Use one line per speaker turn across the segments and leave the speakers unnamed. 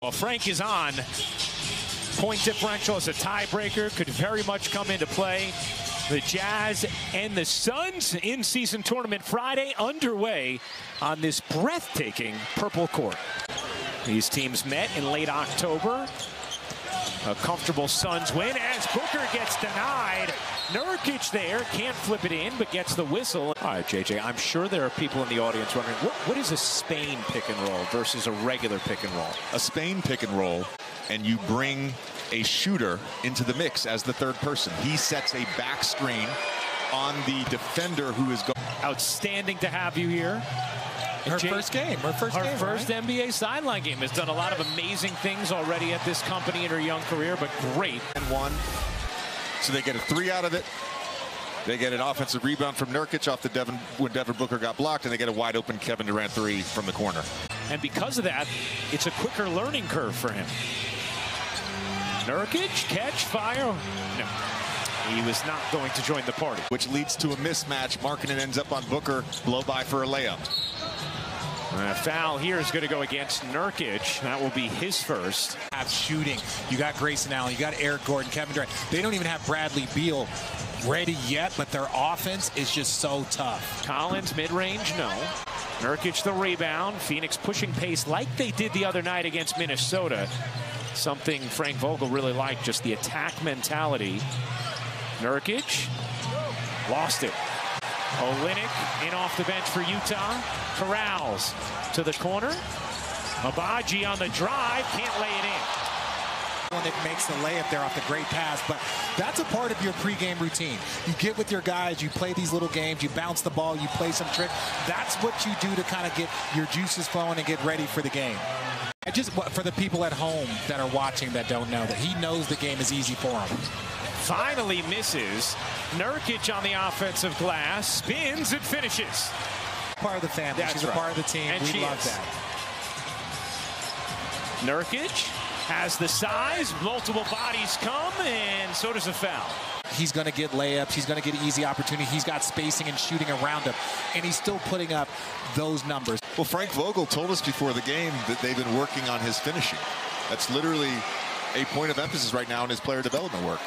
Well, Frank is on. Point differential as a tiebreaker could very much come into play. The Jazz and the Suns in-season tournament Friday underway on this breathtaking purple court. These teams met in late October. A comfortable Suns win as Booker gets denied. Nurkic there, can't flip it in, but gets the whistle. All right, JJ, I'm sure there are people in the audience wondering, what is a Spain pick and roll versus a regular pick and roll?
A Spain pick and roll, and you bring a shooter into the mix as the third person. He sets a back screen on the defender who is going.
Outstanding to have you here.
Her first game. Her first
NBA sideline game. Has done a lot of amazing things already at this company in her young career, but great.
And one. So they get a 3 out of it. They get an offensive rebound from Nurkic off the when Devin Booker got blocked, and they get a wide open Kevin Durant 3 from the corner.
And because of that, it's a quicker learning curve for him. Nurkic, catch, fire. No. He was not going to join the party.
Which leads to a mismatch. Markkanen ends up on Booker. Blow by for a layup.
A foul here is going to go against Nurkic. That will be his first.
Have shooting. You got Grayson Allen. You got Eric Gordon, Kevin Durant. They don't even have Bradley Beal ready yet, but their offense is just so tough.
Collins mid-range, no. Nurkic the rebound. Phoenix pushing pace like they did the other night against Minnesota. Something Frank Vogel really liked, just the attack mentality. Nurkic lost it. Olynyk in off the bench for Utah. Corrals to the corner. Abaji on the drive, can't lay it in.
One that makes the layup there off the great pass, but that's a part of your pregame routine. You get with your guys, you play these little games, you bounce the ball, you play some trick. That's what you do to kind of get your juices flowing and get ready for the game. And just for the people at home that are watching that don't know that he knows the game is easy for him.
Finally misses. Nurkic on the offensive glass, spins and finishes.
Part of the family.
That's
She's a part of the team.
And
we love that.
Nurkic has the size, multiple bodies come, and so does a foul.
He's going to get layups. He's going to get easy opportunity. He's got spacing and shooting around him, and he's still putting up those numbers.
Well, Frank Vogel told us before the game that they've been working on his finishing. That's literally a point of emphasis right now in his player development work.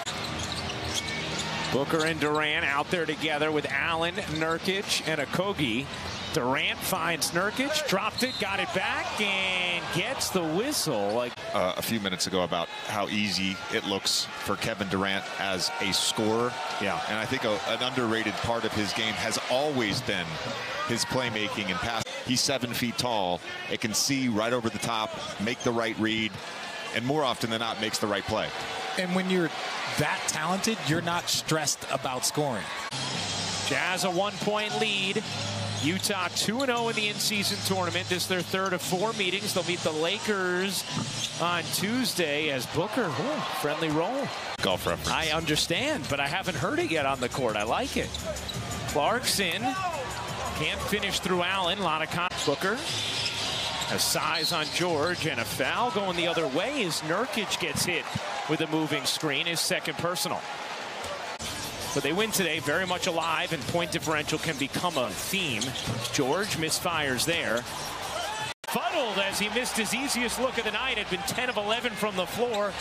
Booker and Durant out there together with Allen, Nurkic, and Okogie. Durant finds Nurkic, dropped it, got it back, and gets the whistle.
A few minutes ago about how easy it looks for Kevin Durant as a scorer.
Yeah.
And I think an underrated part of his game has always been his playmaking and pass. He's 7 feet tall. It can see right over the top, make the right read, and more often than not makes the right play.
And when you're that talented, you're not stressed about scoring.
Jazz a 1-point lead. Utah 2-0 in the in-season tournament. This is their third of 4 meetings. They'll meet the Lakers on Tuesday as Booker, friendly roll.
Golf reference.
I understand, but I haven't heard it yet on the court. I like it. Clarkson can't finish through Allen. A lot of Booker. A size on George, and a foul going the other way as Nurkic gets hit with a moving screen, his second personal. But they win today, very much alive, and point differential can become a theme. George misfires there. Fuddled as he missed his easiest look of the night. Had been 10 of 11 from the floor.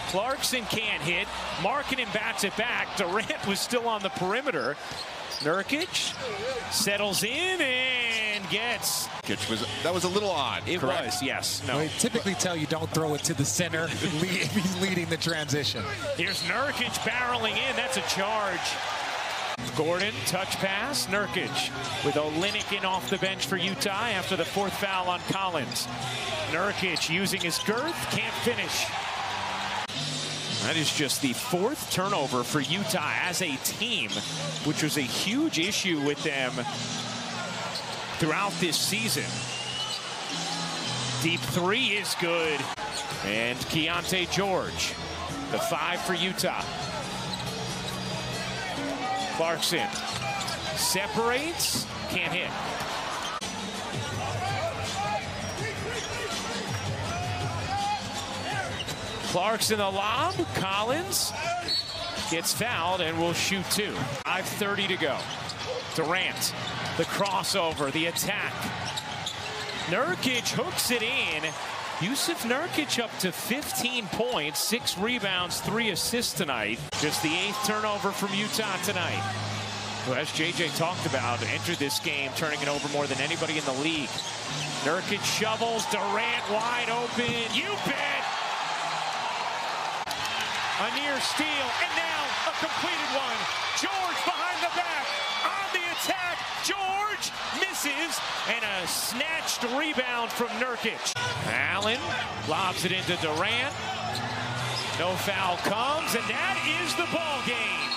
Clarkson can't hit. Markkanen bats it back. Durant was still on the perimeter. Nurkic settles in and gets.
That was a little odd.
It
correct?
Was, yes. No.
They typically tell you don't throw it to the center if he's leading the transition.
Here's Nurkic barreling in. That's a charge. Gordon, touch pass. Nurkic with Olynyk in off the bench for Utah after the 4th foul on Collins. Nurkic using his girth, can't finish. That is just the 4th turnover for Utah as a team, which was a huge issue with them throughout this season. Deep 3 is good. And Keontae George, the 5 for Utah. Clarkson separates, can't hit. Clarkson the lob. Collins gets fouled and will shoot 2. 5:30 to go. Durant, the crossover, the attack. Nurkic hooks it in, Jusuf Nurkic up to 15 points, 6 rebounds, 3 assists tonight. Just the 8th turnover from Utah tonight. Who, as JJ talked about, entered this game turning it over more than anybody in the league. Nurkic shovels, Durant wide open. You bet! A near steal, and now a completed one. George behind the back, on the attack. George misses, and a snatched rebound from Nurkic. Allen lobs it into Durant. No foul comes, and that is the ball game.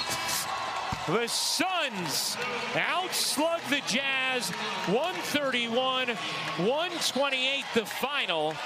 The Suns outslug the Jazz 131-128 the final.